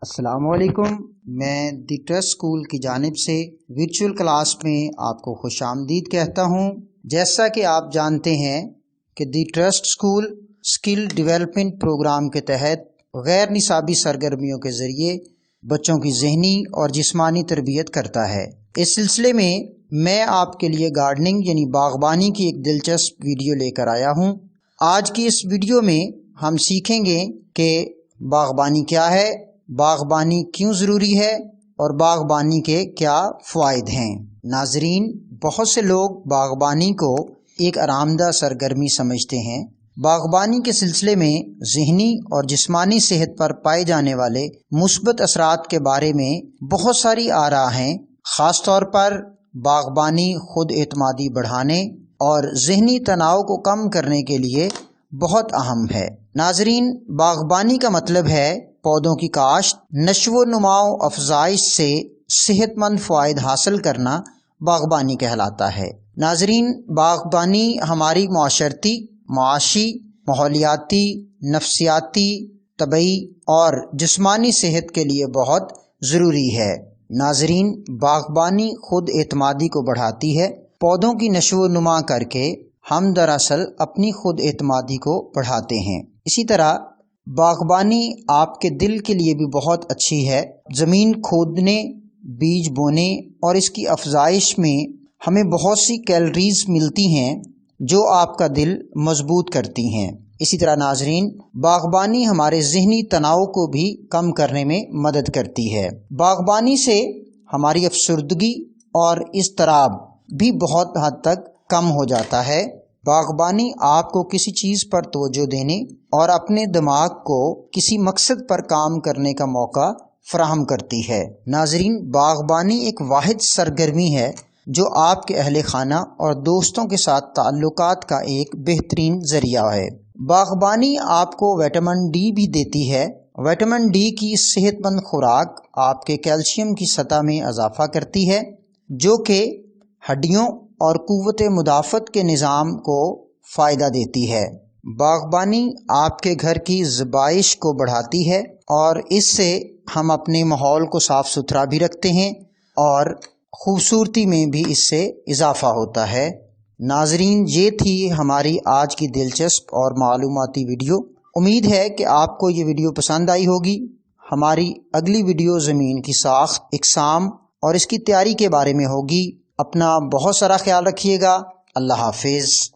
السلام علیکم۔ میں دی ٹرسٹ اسکول کی جانب سے ورچوئل کلاس میں آپ کو خوش آمدید کہتا ہوں۔ جیسا کہ آپ جانتے ہیں کہ the trust school skill development programme کے تحت غیر نصابی سرگرمیوں کے ذریعے بچوں کی ذہنی اور جسمانی تربیت کرتا ہے۔ اس سلسلے میں آپ کے لیے گارڈننگ یعنی باغبانی کی ایک دلچسپ ویڈیو لے کر آیا ہوں۔ آج کی اس ویڈیو میں ہم سیکھیں گے کہ باغبانی کیا ہے، باغبانی کیوں ضروری ہے اور باغبانی کے کیا فوائد ہیں۔ ناظرین، بہت سے لوگ باغبانی کو ایک آرام دہ سرگرمی سمجھتے ہیں۔ باغبانی کے سلسلے میں ذہنی اور جسمانی صحت پر پائے جانے والے مثبت اثرات کے بارے میں بہت ساری آراء ہیں۔ خاص طور پر باغبانی خود اعتمادی بڑھانے اور ذہنی تناؤ کو کم کرنے کے لیے بہت اہم ہے۔ ناظرین، باغبانی کا مطلب ہے پودوں کی کاشت، نشو و نما و افزائش سے صحت مند فوائد حاصل کرنا باغبانی کہلاتا ہے۔ ناظرین، باغبانی ہماری معاشرتی، معاشی، ماحولیاتی، نفسیاتی، طبعی اور جسمانی صحت کے لیے بہت ضروری ہے۔ ناظرین، باغبانی خود اعتمادی کو بڑھاتی ہے۔ پودوں کی نشو و نما کر کے ہم دراصل اپنی خود اعتمادی کو بڑھاتے ہیں۔ اسی طرح باغبانی آپ کے دل کے لیے بھی بہت اچھی ہے۔ زمین کھودنے، بیج بونے اور اس کی افزائش میں ہمیں بہت سی کیلوریز ملتی ہیں جو آپ کا دل مضبوط کرتی ہیں۔ اسی طرح ناظرین، باغبانی ہمارے ذہنی تناؤ کو بھی کم کرنے میں مدد کرتی ہے۔ باغبانی سے ہماری افسردگی اور اضطراب بھی بہت حد تک کم ہو جاتا ہے۔ باغبانی آپ کو کسی چیز پر توجہ دینے اور اپنے دماغ کو کسی مقصد پر کام کرنے کا موقع فراہم کرتی ہے۔ ناظرین، باغبانی ایک واحد سرگرمی ہے جو آپ کے اہل خانہ اور دوستوں کے ساتھ تعلقات کا ایک بہترین ذریعہ ہے۔ باغبانی آپ کو وٹامن ڈی بھی دیتی ہے۔ وٹامن ڈی کی صحت مند خوراک آپ کے کیلشیم کی سطح میں اضافہ کرتی ہے جو کہ ہڈیوں اور قوت مدافعت کے نظام کو فائدہ دیتی ہے۔ باغبانی آپ کے گھر کی زیبائش کو بڑھاتی ہے اور اس سے ہم اپنے ماحول کو صاف ستھرا بھی رکھتے ہیں اور خوبصورتی میں بھی اس سے اضافہ ہوتا ہے۔ ناظرین، یہ تھی ہماری آج کی دلچسپ اور معلوماتی ویڈیو۔ امید ہے کہ آپ کو یہ ویڈیو پسند آئی ہوگی۔ ہماری اگلی ویڈیو زمین کی ساخت، اقسام اور اس کی تیاری کے بارے میں ہوگی۔ اپنا بہت سارا خیال رکھیے گا۔ اللہ حافظ۔